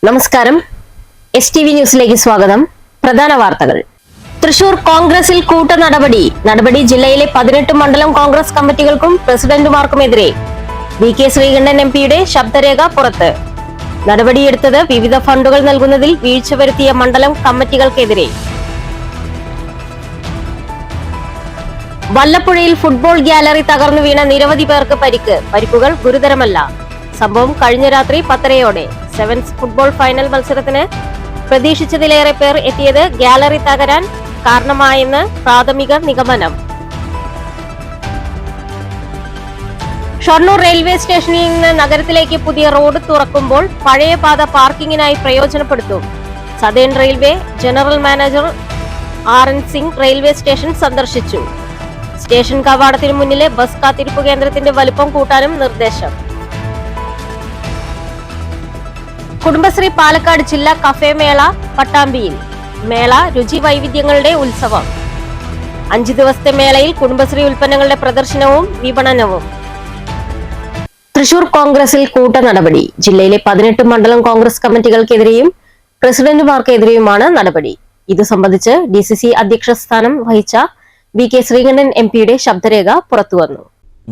നമസ്കാരം. STV ന്യൂസിലേക്ക് സ്വാഗതം. പ്രധാന വാർത്തകൾ. തൃശൂർ കോൺഗ്രസിൽ കൂട്ട നടപടി ജില്ലയിലെ 18 മണ്ഡലം കോൺഗ്രസ് കമ്മിറ്റികൾക്കും പ്രസിഡന്റുമാർക്കുമെതിരെ. VK ശ്രീകണ്ഠൻ MPയുടെ ശബ്ദരേഖ പുറത്ത്. നടപടിയെടുത്തത് വിവിധ ഫണ്ടുകൾ നൽകുന്നതിൽ വീഴ്ച വരുത്തിയ മണ്ഡലം കമ്മിറ്റികൾക്കെതിരെ. വല്ലപ്പുഴയിൽ ഫുട്ബോൾ ഗാലറി തകർന്നു വീണ നിരവധി പേർക്ക് പരിക്കുകൾ ഗുരുതരമല്ല. സംഭവം കഴിഞ്ഞ രാത്രി 10:30-ഓടെ. സെവൻസ് ഫുട്ബോൾ ഫൈനൽ മത്സരത്തിന് പ്രതീക്ഷിച്ചതിലേറെ പേർ എത്തിയത് ഗാലറി തകരാൻ കാരണമായെന്ന് പ്രാഥമിക നിഗമനം. ഷൊർണൂർ റെയിൽവേ സ്റ്റേഷനിൽ നിന്ന് നഗരത്തിലേക്ക് പുതിയ റോഡ് തുറക്കുമ്പോൾ പഴയ പാത പാർക്കിങ്ങിനായി പ്രയോജനപ്പെടുത്തും. Southern railway general manager RN Singh railway station സന്ദർശിച്ചു. സ്റ്റേഷൻ കവാടത്തിന് മുന്നിലെ ബസ് കാത്തിരിപ്പ് കേന്ദ്രത്തിന്റെ വലുപ്പം കൂട്ടാനും നിർദ്ദേശം. കുടുംബശ്രീ പാലക്കാട് ജില്ലാ കഫേ മേള പട്ടാമ്പിയിൽ. മേള രുചി വൈവിധ്യങ്ങളുടെ ഉത്സവം. 5 ദിവസത്തെ മേളയിൽ കുടുംബശ്രീ ഉൽപ്പന്നങ്ങളുടെ പ്രദർശനവും വിപണനവും. തൃശൂർ കോൺഗ്രസിൽ കൂട്ട നടപടി. ജില്ലയിലെ 18 മണ്ഡലം കോൺഗ്രസ് കമ്മിറ്റികൾക്കെതിരെയും പ്രസിഡന്റുമാർക്കെതിരെയുമാണ് നടപടി. ഇത് സംബന്ധിച്ച് DCC അധ്യക്ഷ സ്ഥാനം വഹിച്ച VK ശ്രീകണ്ഠൻ MPയുടെ ശബ്ദരേഖ പുറത്തുവന്നു.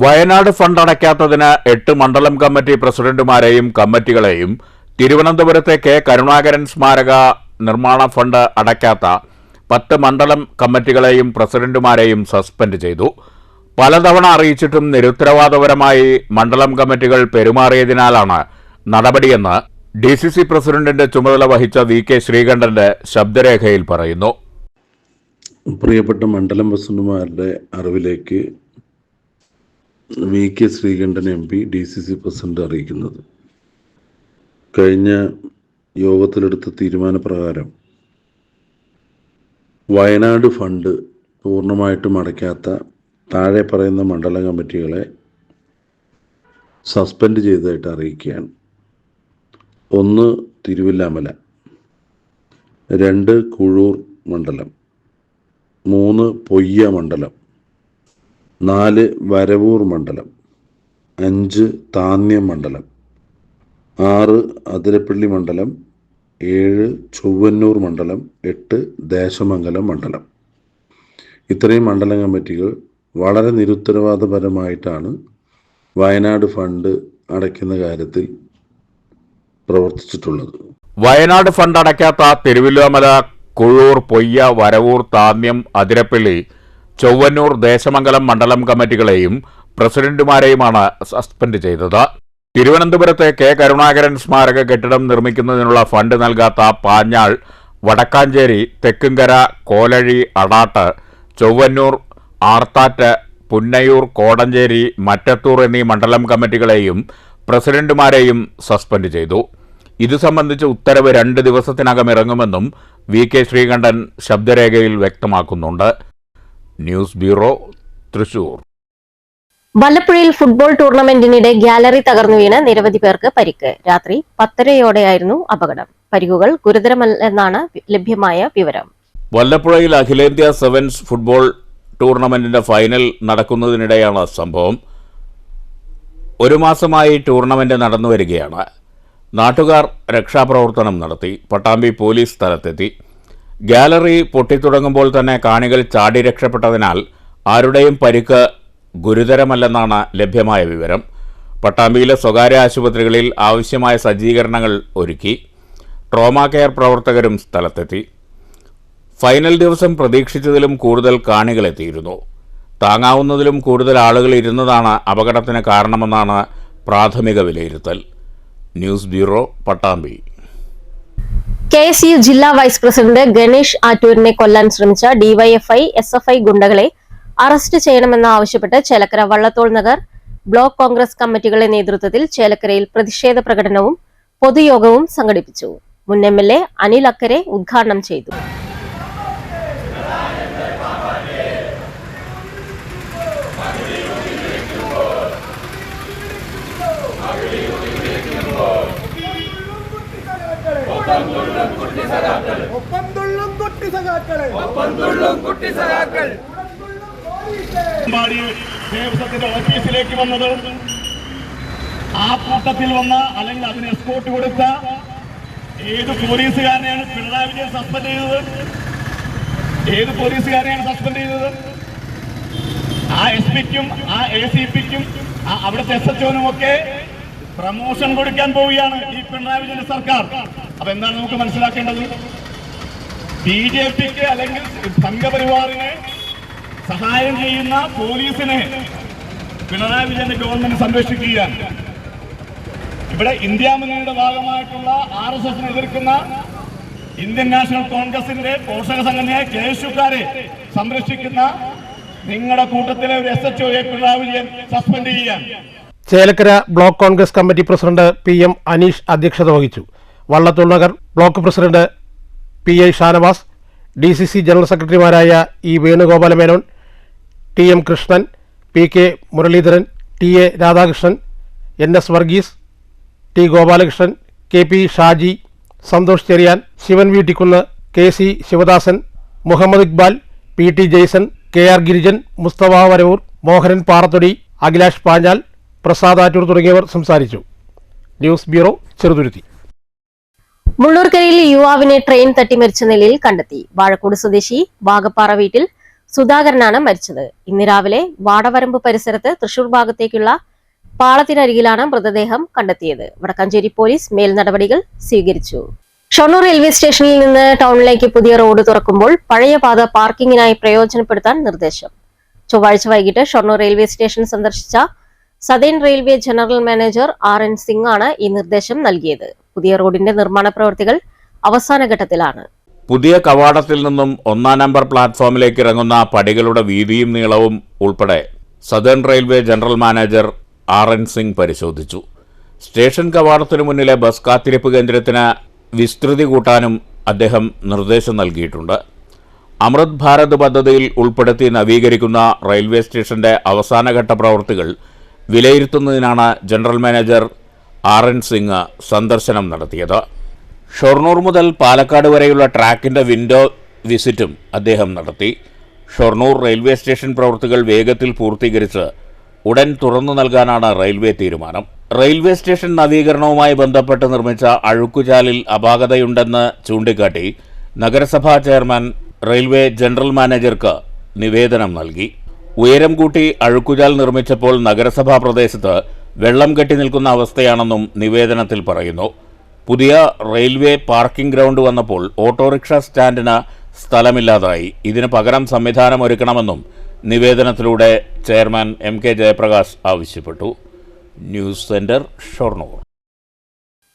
വയനാട് ഫണ്ട് അടയ്ക്കാത്തതിന് 8 മണ്ഡലം കമ്മിറ്റി പ്രസിഡന്റുമാരെയും കമ്മിറ്റികളെയും തിരുവനന്തപുരത്തെ K കരുണാകരൻ സ്മാരക നിർമ്മാണ ഫണ്ട് അടയ്ക്കാത്ത 10 മണ്ഡലം കമ്മിറ്റികളെയും പ്രസിഡന്റുമാരെയും സസ്പെൻഡ് ചെയ്തു. പലതവണ അറിയിച്ചിട്ടും നിരുത്തരവാദപരമായി മണ്ഡലം കമ്മിറ്റികൾ പെരുമാറിയതിനാലാണ് നടപടിയെന്ന് DCC പ്രസിഡന്റിന്റെ ചുമതല വഹിച്ച VK ശ്രീകണ്ഠന്റെ ശബ്ദരേഖയിൽ പറയുന്നു. പ്രിയപ്പെട്ട മണ്ഡലം പ്രസിഡന്റുമാരുടെ അറിവിലേക്ക് VK Sreekandan MP DCC president അറിയിക്കുന്നത്, കഴിഞ്ഞ യോഗത്തിലെടുത്ത തീരുമാനപ്രകാരം വയനാട് ഫണ്ട് പൂർണ്ണമായിട്ടും അടയ്ക്കാത്ത താഴെ പറയുന്ന മണ്ഡലം കമ്മിറ്റികളെ സസ്പെൻഡ് ചെയ്തതായിട്ട് അറിയിക്കുകയാണ്. 1 തിരുവില്ലാമല, 2 കുഴൂർ മണ്ഡലം, 3 പൊയ്യ മണ്ഡലം, 4 വരവൂർ മണ്ഡലം, 5 താന്യം മണ്ഡലം, 6 അതിരപ്പള്ളി മണ്ഡലം, 7 ചൊവ്വന്നൂർ മണ്ഡലം, 8 ദേശമംഗലം മണ്ഡലം. ഇത്രയും മണ്ഡലം കമ്മിറ്റികൾ വളരെ നിരുത്തരവാദപരമായിട്ടാണ് വയനാട് ഫണ്ട് അടയ്ക്കുന്ന കാര്യത്തിൽ പ്രവർത്തിച്ചിട്ടുള്ളത്. വയനാട് ഫണ്ട് അടയ്ക്കാത്ത തിരുവല്ലോമല, കുഴൂർ, പൊയ്യ, വരവൂർ, താന്യം, അതിരപ്പള്ളി, ചൊവ്വന്നൂർ, ദേശമംഗലം മണ്ഡലം കമ്മിറ്റികളെയും പ്രസിഡന്റുമാരെയുമാണ് സസ്പെൻഡ് ചെയ്തത്. തിരുവനന്തപുരത്തെ K കരുണാകരൻ സ്മാരക കെട്ടിടം നിർമ്മിക്കുന്നതിനുള്ള ഫണ്ട് നൽകാത്ത പാഞ്ഞാൾ, വടക്കാഞ്ചേരി, തെക്കുംകര, കോലഴി, അടാട്ട്, ചൊവ്വന്നൂർ, ആർത്താറ്റ്, പുന്നയൂർ, കോടഞ്ചേരി, മറ്റത്തൂർ എന്നീ മണ്ഡലം കമ്മിറ്റികളെയും പ്രസിഡന്റുമാരെയും സസ്പെൻഡ് ചെയ്തു. ഇതു സംബന്ധിച്ച് ഉത്തരവ് 2 ദിവസത്തിനകം ഇറങ്ങുമെന്നും VK ശ്രീകണ്ഠൻ ശബ്ദരേഖയിൽ വ്യക്തമാക്കുന്നുണ്ട്. News bureau, Thrissur. വല്ലപ്പുഴയിൽ ഫുട്ബോൾ ടൂർണമെന്റിനിടെ ഗാലറി തകർന്നു വീണ് നിരവധി പേർക്ക് പരിക്ക്. രാത്രി 10:30-ഓടെയായിരുന്നു അപകടം. പരിക്കുകൾ ഗുരുതരമല്ലെന്നാണ് ലഭ്യമായ വിവരം. വല്ലപ്പുഴയിൽ അഖിലേന്ത്യാ സെവൻസ് ഫുട്ബോൾ ടൂർണമെന്റിന്റെ ഫൈനൽ നടക്കുന്നതിനിടെയാണ് സംഭവം. 1 മാസമായി ടൂർണമെന്റ് നടന്നുവരികയാണ്. നാട്ടുകാർ രക്ഷാപ്രവർത്തനം നടത്തി. പട്ടാമ്പി പോലീസ് സ്ഥലത്തെത്തി. ഗാലറി പൊട്ടിത്തുടങ്ങുമ്പോൾ തന്നെ കാണികൾ ചാടി രക്ഷപ്പെട്ടതിനാൽ ആരുടെയും പരിക്ക് ഗുരുതരമല്ലെന്നാണ് ലഭ്യമായ വിവരം. പട്ടാമ്പിയിലെ സ്വകാര്യ ആശുപത്രികളിൽ ആവശ്യമായ സജ്ജീകരണങ്ങൾ ഒരുക്കി. ട്രോമാ കെയർ പ്രവർത്തകരും സ്ഥലത്തെത്തി. ഫൈനൽ ദിവസം പ്രതീക്ഷിച്ചതിലും കൂടുതൽ കാണികളെത്തിയിരുന്നു. താങ്ങാവുന്നതിലും കൂടുതൽ ആളുകൾ ഇരുന്നതാണ് അപകടത്തിന് കാരണമെന്നാണ് പ്രാഥമിക വിലയിരുത്തൽ. News bureau, Pattambi. KSU ജില്ലാ വൈസ് പ്രസിഡന്റ് ഗണേഷ് ആറ്റൂരിനെ കൊല്ലാൻ ശ്രമിച്ച DYFI SFI ഗുണ്ടകളെ അറസ്റ്റ് ചെയ്യണമെന്നാവശ്യപ്പെട്ട് ചേലക്കര വള്ളത്തോൾ നഗർ ബ്ലോക്ക് കോൺഗ്രസ് കമ്മിറ്റികളുടെ നേതൃത്വത്തിൽ ചേലക്കരയിൽ പ്രതിഷേധ പ്രകടനവും പൊതുയോഗവും സംഘടിപ്പിച്ചു. മുൻ MLA അനിൽ അക്കരെ ഉദ്ഘാടനം ചെയ്തു. ദേവസ്വത്തിന്റെ ഓഫീസിലേക്ക് വന്നത് ആ കൂട്ടത്തിൽ വന്ന അല്ലെങ്കിൽ അതിന് എസ്കോർട്ട് കൊടുത്ത ഏത് പോലീസുകാരനെയാണ് പിണറായി വിജയൻ സസ്പെൻഡ് ചെയ്തത്? ഏത് പോലീസുകാരെയാണ് സസ്പെൻഡ് ചെയ്തത്? ആ SP-ക്കും ആ ACP-ക്കും അവിടുത്തെ SHO-നും ഒക്കെ പ്രമോഷൻ കൊടുക്കാൻ പോവുകയാണ് ഈ പിണറായി വിജയന്റെ സർക്കാർ. അപ്പൊ എന്താണ് നമുക്ക് മനസ്സിലാക്കേണ്ടത്? BJP-ക്ക് അല്ലെങ്കിൽ സംഘപരിവാറിനെ സഹായം ചെയ്യുന്ന പോലീസിനെ പിണറായി വിജയന്റെ ഗവൺമെന്റ് സംരക്ഷിക്കുകയാണ്. ഇവിടെ ഇന്ത്യ മുന്നണിയുടെ ഭാഗമായിട്ടുള്ള RSS-നെ എതിർക്കുന്ന ഇന്ത്യൻ നാഷണൽ കോൺഗ്രസിന്റെ പോഷക സംഘടനയായ KSUക്കാരെ സംരക്ഷിക്കുന്ന നിങ്ങളുടെ കൂട്ടത്തിലെ ഒരു SHO-യെ പിണറായി വിജയൻ സസ്പെൻഡ് ചെയ്യാൻ. Chelakkara block Congress committee president PM Aneesh അധ്യക്ഷത വഹിച്ചു. Vallathol Nagar block president PI Shanavas, DCC general സെക്രട്ടറിമാരായ E Venugopala Menon, TM Krishnan, PK Muraleedharan, TA Radhakrishnan, NS Varghese, T Gopalakrishnan, KP Shaji, Santhosh Cherian, Sivan Veettikkunnu, KC Sivadasan, Muhammad Iqbal, PT Jaison, KR Girijan, Musthafa Varavoor, Mohanan Parathodi, Akhilash Panjal, Prasad Attoor തുടങ്ങിയവർ സംസാരിച്ചു. News bureau, Cheruthuruthy. മുള്ളൂർക്കരയിൽ യുവാവിനെ ട്രെയിൻ തട്ടി മരിച്ച നിലയിൽ കണ്ടെത്തി. വാഴക്കോട് സ്വദേശി വാഗപ്പാറ വീട്ടിൽ സുധാകരനാണ് മരിച്ചത്. ഇന്ന് രാവിലെ വാടവരമ്പ് പരിസരത്ത് തൃശൂർ ഭാഗത്തേക്കുള്ള പാളത്തിനരികിലാണ് മൃതദേഹം കണ്ടെത്തിയത്. വടക്കാഞ്ചേരി പോലീസ് മേൽ നടപടികൾ സ്വീകരിച്ചു. ഷൊർണൂർ റെയിൽവേ സ്റ്റേഷനിൽ നിന്ന് ടൗണിലേക്ക് പുതിയ റോഡ് തുറക്കുമ്പോൾ പഴയ പാത പാർക്കിങ്ങിനായി പ്രയോജനപ്പെടുത്താൻ നിർദ്ദേശം. ചൊവ്വാഴ്ച വൈകിട്ട് ഷൊർണൂർ റെയിൽവേ സ്റ്റേഷൻ സന്ദർശിച്ച southern railway general manager RN Singh ആണ് ഈ നിർദ്ദേശം നൽകിയത്. പുതിയ റോഡിന്റെ നിർമ്മാണ പ്രവൃത്തികൾ അവസാന ഘട്ടത്തിലാണ്. പുതിയ കവാടത്തിൽ നിന്നും 1-ാം നമ്പർ പ്ലാറ്റ്ഫോമിലേക്ക് ഇറങ്ങുന്ന പടികളുടെ വീതിയും നീളവും ഉൾപ്പെടെ southern railway general manager RN Singh പരിശോധിച്ചു. സ്റ്റേഷൻ കവാടത്തിനു മുന്നിലെ ബസ് കാത്തിരിപ്പ് കേന്ദ്രത്തിന് വിസ്തൃതി കൂട്ടാനും അദ്ദേഹം നിർദ്ദേശം നൽകിയിട്ടുണ്ട്. അമൃത് ഭാരത് പദ്ധതിയിൽ ഉൾപ്പെടുത്തി നവീകരിക്കുന്ന റെയിൽവേ സ്റ്റേഷന്റെ അവസാനഘട്ട പ്രവൃത്തികൾ വിലയിരുത്തുന്നതിനാണ് ജനറൽ മാനേജർ RN സിംഗ് സന്ദർശനം നടത്തിയത്. ഷൊർണൂർ മുതൽ പാലക്കാട് വരെയുള്ള ട്രാക്കിന്റെ വിൻഡോ വിസിറ്റും അദ്ദേഹം നടത്തി. ഷൊർണൂർ റെയിൽവേ സ്റ്റേഷൻ പ്രവൃത്തികൾ വേഗത്തിൽ പൂർത്തീകരിച്ച് ഉടൻ തുറന്നു നൽകാനാണ് റെയിൽവേ തീരുമാനം. റെയിൽവേ സ്റ്റേഷൻ നവീകരണവുമായി ബന്ധപ്പെട്ട് നിർമ്മിച്ച അഴുക്കുചാലിൽ അപാകതയുണ്ടെന്ന് ചൂണ്ടിക്കാട്ടി നഗരസഭാ ചെയർമാൻ റെയിൽവേ ജനറൽ മാനേജർക്ക് നിവേദനം നൽകി. ഉയരം കൂട്ടി അഴുക്കുചാൽ നിർമ്മിച്ചപ്പോൾ നഗരസഭാ പ്രദേശത്ത് വെള്ളം കെട്ടി നിൽക്കുന്ന അവസ്ഥയാണെന്നും നിവേദനത്തിൽ പറയുന്നു. പുതിയ റെയിൽവേ പാർക്കിംഗ് ഗ്രൗണ്ട് വന്നപ്പോൾ ഓട്ടോറിക്ഷ സ്റ്റാൻഡിന് സ്ഥലമില്ലാതായി. ഇതിന് പകരം സംവിധാനമൊരുക്കണമെന്നും നിവേദനത്തിലൂടെ ചെയർമാൻ MK ജയപ്രകാശ് ആവശ്യപ്പെട്ടു. News centre, Shoranur.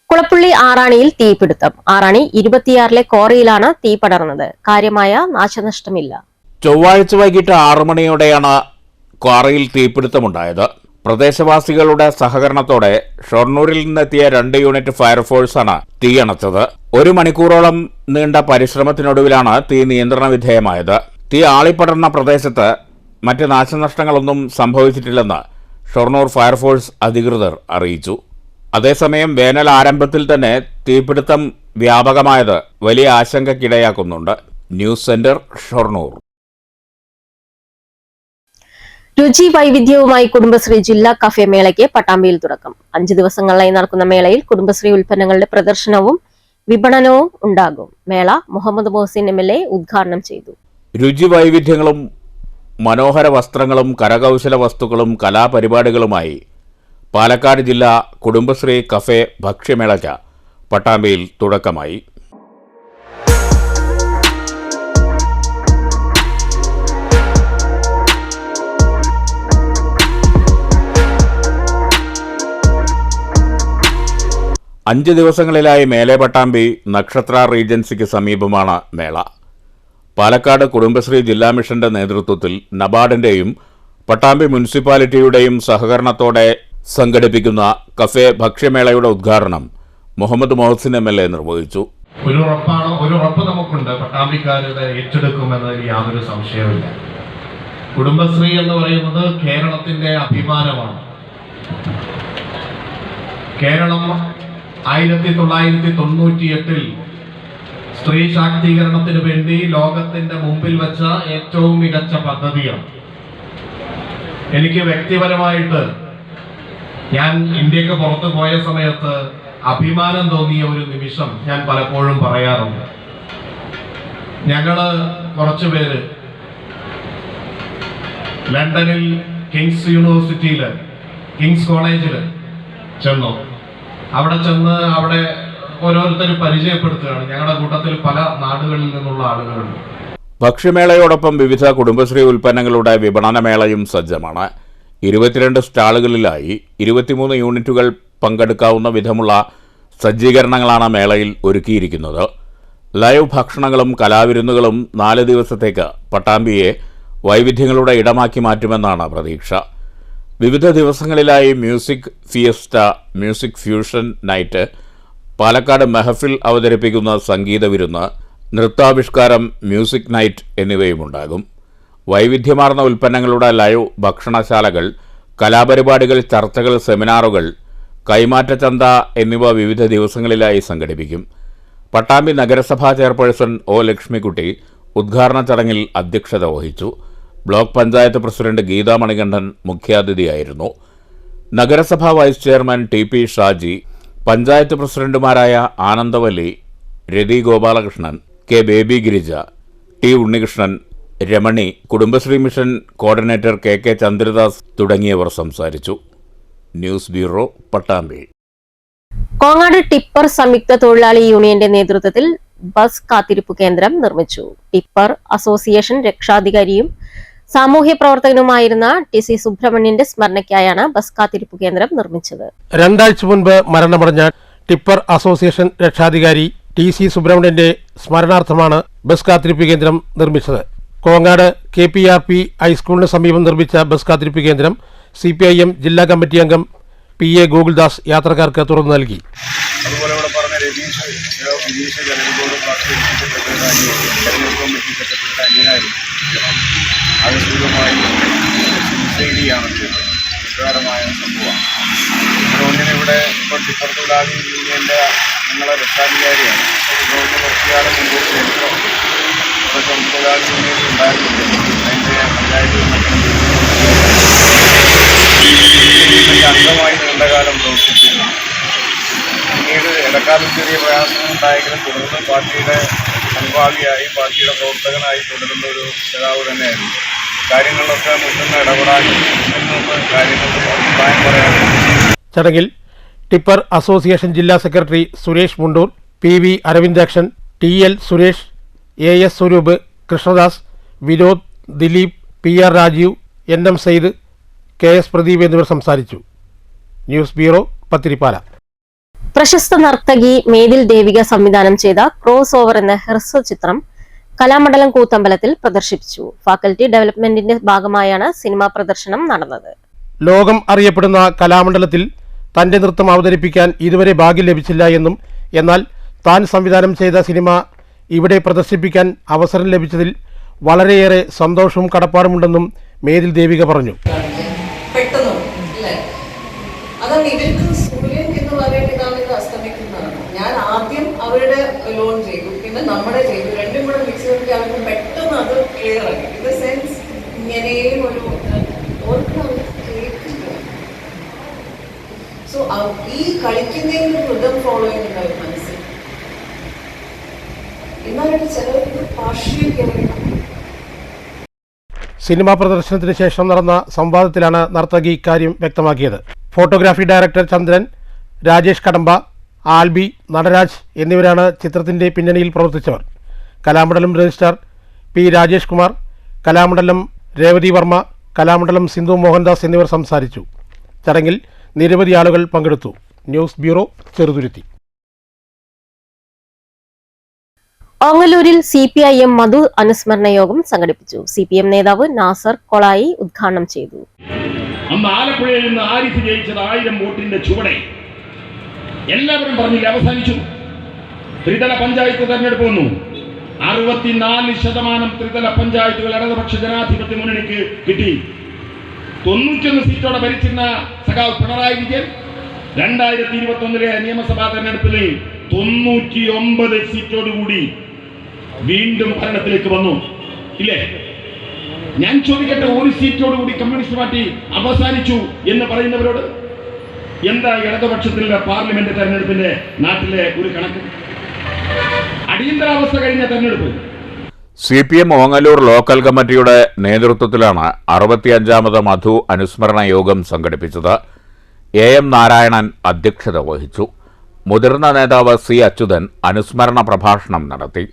കുളപ്പുള്ളി ആറാണിയിൽ തീപിടുത്തം. ആറാണി 26-ലെ ക്വാറിയിലാണ് തീ പടർന്നത്. കാര്യമായ നാശനഷ്ടമില്ല. ചൊവ്വാഴ്ച വൈകിട്ട് 6 മണിയോടെയാണ് ക്വാറിയിൽ തീപിടുത്തമുണ്ടായത്. പ്രദേശവാസികളുടെ സഹകരണത്തോടെ ഷൊർണൂരിൽ നിന്നെത്തിയ 2 യൂണിറ്റ് ഫയർഫോഴ്സാണ് തീയണച്ചത്. 1 മണിക്കൂറോളം നീണ്ട പരിശ്രമത്തിനൊടുവിലാണ് തീ നിയന്ത്രണ വിധേയമായത്. തീ ആളിപ്പടർന്ന പ്രദേശത്ത് മറ്റ് നാശനഷ്ടങ്ങളൊന്നും സംഭവിച്ചിട്ടില്ലെന്ന് ഷൊർണൂർ ഫയർഫോഴ്സ് അധികൃതർ അറിയിച്ചു. അതേസമയം വേനൽ ആരംഭത്തിൽ തന്നെ തീപിടുത്തം വ്യാപകമായത് വലിയ ആശങ്കയ്ക്കിടയാക്കുന്നുണ്ട്. News centre, Shoranur. രുചി വൈവിധ്യവുമായി കുടുംബശ്രീ ജില്ലാ കഫേ മേളയ്ക്ക് പട്ടാമ്പിയിൽ തുടക്കം. 5 ദിവസങ്ങളിലായി നടക്കുന്ന മേളയിൽ കുടുംബശ്രീ ഉൽപ്പന്നങ്ങളുടെ പ്രദർശനവും വിപണനവും ഉണ്ടാകും. മേള മുഹമ്മദ് മോഹസിൻ MLA ഉദ്ഘാടനം ചെയ്തു. രുചി വൈവിധ്യങ്ങളും മനോഹര വസ്ത്രങ്ങളും കരകൗശല വസ്തുക്കളും കലാപരിപാടികളുമായി പാലക്കാട് ജില്ലാ കുടുംബശ്രീ കഫേ ഭക്ഷ്യമേളയ്ക്ക് പട്ടാമ്പിയിൽ തുടക്കമായി. അഞ്ച് ദിവസങ്ങളിലായി മേലെ പട്ടാമ്പി നക്ഷത്ര റീജൻസിക്ക് സമീപമാണ് മേള. പാലക്കാട് കുടുംബശ്രീ ജില്ലാ മിഷന്റെ നേതൃത്വത്തിൽ നബാർഡിന്റെയും പട്ടാമ്പി മുനിസിപ്പാലിറ്റിയുടെയും സഹകരണത്തോടെ സംഘടിപ്പിക്കുന്ന കഫേ ഭക്ഷ്യമേളയുടെ ഉദ്ഘാടനം മുഹമ്മദ് മോഹസിൻ MLA നിർവഹിച്ചു. ഒരു ഉറപ്പ് നമുക്കുണ്ട്, പട്ടാമ്പിക്കാരുടെ ഏറ്റെടുക്കുമെന്നതിൽ യാതൊരു സംശയവുമില്ല. കുടുംബശ്രീ എന്ന് പറയുന്നത് കേരളത്തിന്റെ അഭിമാനമാണ്. കേരളം 1998-ൽ സ്ത്രീ ശാക്തീകരണത്തിന് വേണ്ടി ലോകത്തിന്റെ മുമ്പിൽ വെച്ച ഏറ്റവും മികച്ച പദ്ധതിയാണ്. എനിക്ക് വ്യക്തിപരമായിട്ട് ഞാൻ ഇന്ത്യക്ക് പുറത്തു പോയ സമയത്ത് അഭിമാനം തോന്നിയ ഒരു നിമിഷം ഞാൻ പലപ്പോഴും പറയാറുണ്ട്. ഞങ്ങള് കുറച്ചുപേര് ലണ്ടനിൽ കിങ്സ് യൂണിവേഴ്സിറ്റിയില്, കിങ്സ് കോളേജില് ചെന്നു. അവിടെ ഓരോരുത്തർ പരിചയപ്പെടുത്തുകയാണ്. ഞങ്ങളുടെ കൂട്ടത്തിൽ പല നാടുകളിൽ നിന്നുള്ള ആളുകളുണ്ട്. ഭക്ഷ്യമേളയോടൊപ്പം വിവിധ കുടുംബശ്രീ ഉൽപ്പന്നങ്ങളുടെ വിപണനമേളയും സജ്ജമാണ്. 22 സ്റ്റാളുകളിലായി 23 യൂണിറ്റുകൾ പങ്കെടുക്കാവുന്ന വിധമുള്ള സജ്ജീകരണങ്ങളാണ് മേളയിൽ ഒരുക്കിയിരിക്കുന്നത്. ലൈവ് ഭക്ഷണങ്ങളും കലാവിരുന്നുകളും 4 ദിവസത്തേക്ക് പട്ടാമ്പിയെ വൈവിധ്യങ്ങളുടെ ഇടമാക്കി മാറ്റുമെന്നാണ് പ്രതീക്ഷ. വിവിധ ദിവസങ്ങളിലായി music fiesta, music fusion night, Palakkad mehfil അവതരിപ്പിക്കുന്ന സംഗീത വിരുന്ന്, നൃത്താവിഷ്കാരം, മ്യൂസിക് നൈറ്റ് എന്നിവയുമുണ്ടാകും. വൈവിധ്യമാർന്ന ഉൽപ്പന്നങ്ങളുടെ ലൈവ് ഭക്ഷണശാലകൾ, കലാപരിപാടികൾ, ചർച്ചകൾ, സെമിനാറുകൾ, കൈമാറ്റച്ചന്ത എന്നിവ വിവിധ ദിവസങ്ങളിലായി സംഘടിപ്പിക്കും. പട്ടാമ്പി നഗരസഭാ ചെയർപേഴ്സൺ ഒ ലക്ഷ്മിക്കുട്ടി ഉദ്ഘാടന ചടങ്ങിൽ അധ്യക്ഷത വഹിച്ചു. ബ്ലോക്ക് പഞ്ചായത്ത് പ്രസിഡന്റ് ഗീതാ മണികണ്ഠൻ മുഖ്യാതിഥിയായിരുന്നു. നഗരസഭാ vice chairman T P Shaji, panchayat പ്രസിഡന്റുമാരായ Anandavalli, Rathi Gopalakrishnan, K Baby Girija, T Unnikrishnan, Ramani, Kudumbashree mission coordinator K K Chandradas തുടങ്ങിയവർ സംസാരിച്ചു. News bureau, Pattambi. Kongad tipper സംയുക്ത തൊഴിലാളി യൂണിയന്റെ നേതൃത്വത്തിൽ ബസ് കാത്തിരിപ്പ് കേന്ദ്രം നിർമ്മിച്ചു. ടിപ്പർ അസോസിയേഷൻ രക്ഷാധികാരിയും സാമൂഹ്യ പ്രവർത്തകനുമായിരുന്ന ടി സി സുബ്രഹ്മണ്യന്റെ സ്മരണയ്ക്കായാണ് ബസ് കാത്തിരിപ്പ് കേന്ദ്രം നിർമ്മിച്ചത്. 2 ആഴ്ച മുൻപ് മരണമടഞ്ഞ ടിപ്പർ അസോസിയേഷൻ രക്ഷാധികാരി ടി സി സുബ്രഹ്മണ്യന്റെ സ്മരണാർത്ഥമാണ് ബസ് കാത്തിരിപ്പ് കേന്ദ്രം നിർമ്മിച്ചത്. കോങ്ങാട് KPRP ഹൈസ്കൂളിന് സമീപം നിർമ്മിച്ച ബസ് കാത്തിരിപ്പ് കേന്ദ്രം CPIM ജില്ലാ കമ്മിറ്റി അംഗം PA ഗോകുൽദാസ് യാത്രക്കാർക്ക് തുറന്നു നൽകി. അതുപോലെ ഇവിടെ പറഞ്ഞ വിനീഷ് ജനറൽ പാർട്ടി തെരഞ്ഞെടുപ്പ് കമ്മിറ്റി സെക്രട്ടറിയുടെ അനിയനായിരുന്നു. ആകസ്മികമായി സൂസൈഡിയാണ് ചെയ്തത്. കുറ്റകരമായ സംഭവമാണ്. അതുകൊണ്ടിന് ഇവിടെ ഇപ്പോൾ ടിപ്പർ തൊഴിലാളി യൂണിയൻ്റെ ഞങ്ങളെ രക്ഷാധികാരിയാണ്. അതുകൊണ്ട് കുറച്ചുകാലം മുമ്പ് ചരിത്രം ടിപ്പർ തൊഴിലാളി യൂണിയൻ ഉണ്ടായിരുന്നില്ല. അതിൻ്റെ പഞ്ചായത്ത് അംഗമായി നീണ്ടകാലം പ്രവർത്തിച്ചിരുന്നു. പിന്നീട് ഇടക്കാലം ചെറിയ പ്രയാസങ്ങളുണ്ടായെങ്കിലും തുടർന്ന് പാർട്ടിയുടെ അനുഭാവിയായി, പാർട്ടിയുടെ പ്രവർത്തകനായി തുടരുന്ന ഒരു നേതാവ് തന്നെയായിരുന്നു. കാര്യങ്ങളിലൊക്കെ മുൻനിന്ന് ഇടപെടാനും മുൻനിന്ന് കാര്യങ്ങൾക്ക് അഭിപ്രായം പറയാനും. ചടങ്ങിൽ ടിപ്പർ അസോസിയേഷൻ ജില്ലാ secretary Suresh Mundur, PV Aravindakshan, TL Suresh, AS Swaroop, Krishnadas, Vinod, Dileep, PR Rajeev, NM Sayyid, KS Pradeep എന്നിവർ സംസാരിച്ചു. News bureau, Pathirippala. പ്രശസ്ത നർത്തകി മേതിൽ ദേവിക സംവിധാനം ചെയ്ത ക്രോസ് ഓവർ എന്ന ഹ്രസ്വ ചിത്രം കലാമണ്ഡലം കൂത്തമ്പലത്തിൽ പ്രദർശിപ്പിച്ചു. ഫാക്കൽറ്റി ഡെവലപ്മെന്റിന്റെ ഭാഗമായാണ് സിനിമാ പ്രദർശനം നടന്നത്. ലോകം അറിയപ്പെടുന്ന കലാമണ്ഡലത്തിൽ തന്റെ നൃത്തം അവതരിപ്പിക്കാൻ ഇതുവരെ ഭാഗ്യം ലഭിച്ചില്ല എന്നും, എന്നാൽ താൻ സംവിധാനം ചെയ്ത സിനിമ ഇവിടെ പ്രദർശിപ്പിക്കാൻ അവസരം ലഭിച്ചതിൽ വളരെയേറെ സന്തോഷവും കടപ്പാടുമുണ്ടെന്നും മേതിൽ ദേവിക പറഞ്ഞു. അതാണ് ഇവർക്ക് സൂര്യൻ എന്ന് പറയുന്നതാണ്, ഇത് അസ്തമിക്കുന്നതാണ്. ഞാൻ ആദ്യം അവരുടെ ലോൺ ചെയ്തു, പിന്നെ നമ്മുടെ ചെയ്തു, രണ്ടും കൂടെ മിക്സ് ചെയ്തിട്ട് അവർക്ക് പെട്ടെന്ന് അത് ക്ലിയർ ആക്കി. ഇൻ ദ സെൻസ് ഇങ്ങനെയും ഒരു ഓർക്ക് അവർ കേൾക്കില്ല. സോ ഈ കളിക്കുന്നതിന് ഋതം ഫോളോ ചെയ്യുന്നുണ്ടാവും മനസ്സിൽ. എന്നാലും ചിലർക്ക് പാർഷ്യൽ കേൾക്കണം. സിനിമാ പ്രദർശനത്തിന് ശേഷം നടന്ന സംവാദത്തിലാണ് നർത്തകി ഇക്കാര്യം വ്യക്തമാക്കിയത്. ഫോട്ടോഗ്രാഫി ഡയറക്ടർ ചന്ദ്രൻ, രാജേഷ് കടമ്പ, ആൽബി, നടരാജ് എന്നിവരാണ് ചിത്രത്തിൻ്റെ പിന്നണിയിൽ പ്രവർത്തിച്ചവർ. കലാമണ്ഡലം രജിസ്ട്രാർ P രാജേഷ് കുമാർ, കലാമണ്ഡലം രേവതി വർമ്മ, കലാമണ്ഡലം സിന്ധു മോഹൻദാസ് എന്നിവർ സംസാരിച്ചു. ചടങ്ങിൽ നിരവധി ആളുകൾ പങ്കെടുത്തു. News bureau, Cheruthuruthy. ഓങ്ങല്ലൂരിൽ CPIM മധു അനുസ്മരണ യോഗം സംഘടിപ്പിച്ചു. CPM നേതാവ് നാസർ കൊളായി ഉദ്ഘാടനം ചെയ്തു. അന്ന് ആലപ്പുഴയിൽ നിന്ന് ആരിഫ് ജയിച്ചത് 1000 വോട്ടിന്റെ ചുവടെ എല്ലാവരും പറഞ്ഞില്ല, അവസാനിച്ചു. ത്രിതല പഞ്ചായത്ത് തെരഞ്ഞെടുപ്പ് വന്നു. 64% ത്രിതല പഞ്ചായത്തുകൾ ഇടതുപക്ഷ ജനാധിപത്യ മുന്നണിക്ക് കിട്ടി. 91 സീറ്റോടെ ഭരിച്ചിരുന്ന സഖാവ് പിണറായി വിജയൻ 2021 നിയമസഭാ തെരഞ്ഞെടുപ്പിൽ 99 സീറ്റോടുകൂടി വീണ്ടും ഭരണത്തിലേക്ക് വന്നു. ഇല്ലേ? ഞാൻ ചോദിക്കട്ടെ, ഒരു സീറ്റോടുകൂടി കമ്മ്യൂണിസ്റ്റ് പാർട്ടി അവസാനിച്ചു എന്ന് പറയുന്നവരോട് എന്താ ഇടതുപക്ഷത്തിലുള്ള പാർലമെന്റ് തെരഞ്ഞെടുപ്പിന്റെ നാട്ടിലെ ഒരു കണക്ക്? അടിയന്തരാവസ്ഥ കഴിഞ്ഞ തെരഞ്ഞെടുപ്പ്. CPM ഓങ്ങല്ലൂർ ലോക്കൽ കമ്മിറ്റിയുടെ നേതൃത്വത്തിലാണ് 65ാമത് മധു അനുസ്മരണ യോഗം സംഘടിപ്പിച്ചത്. AM നാരായണൻ അധ്യക്ഷത വഹിച്ചു. മുതിർന്ന നേതാവ് C അച്യുതൻ അനുസ്മരണ പ്രഭാഷണം നടത്തി.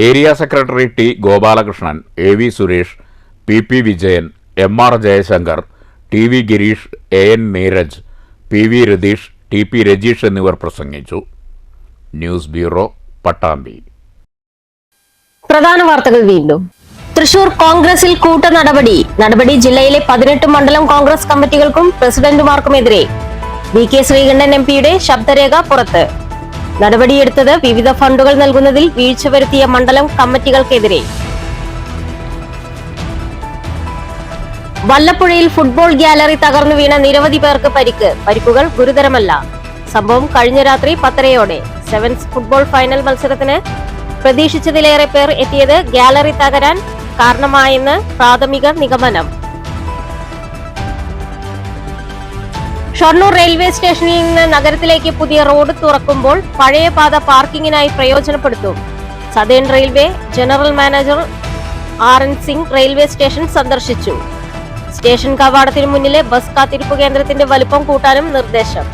Area secretary T Gopalakrishnan, AV Suresh, PP Vijayan, MR Jaishankar, TV Girish, AN Neeraj, PV Ratheesh, TP Rajeesh എന്നിവർ പ്രസംഗിച്ചു. News bureau, Pattambi. പ്രധാന വാർത്തകൾ വീണ്ടും. തൃശൂർ കോൺഗ്രസിൽ കൂട്ട നടപടി ജില്ലയിലെ 18 മണ്ഡലം കോൺഗ്രസ് കമ്മിറ്റികൾക്കും പ്രസിഡന്റുമാർക്കുമെതിരെ. VK ശ്രീകണ്ഠൻ MPയുടെ ശബ്ദരേഖ പുറത്ത്. നടപടിയെടുത്തത് വിവിധ ഫണ്ടുകൾ നൽകുന്നതിൽ വീഴ്ച വരുത്തിയ മണ്ഡലം കമ്മിറ്റികൾക്കെതിരെ. വല്ലപ്പുഴയിൽ ഫുട്ബോൾ ഗാലറി തകർന്നു വീണ നിരവധി പേർക്ക് പരിക്കുകൾ ഗുരുതരമല്ല. സംഭവം കഴിഞ്ഞ രാത്രി 10:30 സെവൻസ് ഫുട്ബോൾ ഫൈനൽ മത്സരത്തിന് പ്രതീക്ഷിച്ചതിലേറെ പേർ എത്തിയത് ഗാലറി തകരാൻ കാരണമായെന്ന് പ്രാഥമിക നിഗമനം. ഷൊർണൂർ റെയിൽവേ സ്റ്റേഷനിൽ നിന്ന് നഗരത്തിലേക്ക് പുതിയ റോഡ് തുറക്കുമ്പോൾ പഴയ പാത പാർക്കിങ്ങിനായി പ്രയോജനപ്പെടുത്തും. Southern railway general manager RN Singh railway station സന്ദർശിച്ചു. സ്റ്റേഷൻ കവാടത്തിന് മുന്നിലെ ബസ് കാത്തിരിപ്പ് കേന്ദ്രത്തിന്റെ വലുപ്പം കൂട്ടാനും നിർദ്ദേശം.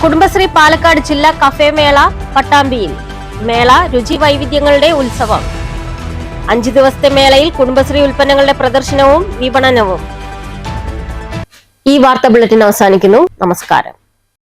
കുടുംബശ്രീ പാലക്കാട് ജില്ലാ കഫേ മേള പട്ടാമ്പിയിൽ. മേള രുചി വൈവിധ്യങ്ങളുടെ ഉത്സവം. 5 ദിവസത്തെ മേളയിൽ കുടുംബശ്രീ ഉൽപ്പന്നങ്ങളുടെ പ്രദർശനവും വിപണനവും. ഈ വാർത്താ ബുള്ളറ്റിൻ അവസാനിക്കുന്നു. നമസ്കാരം.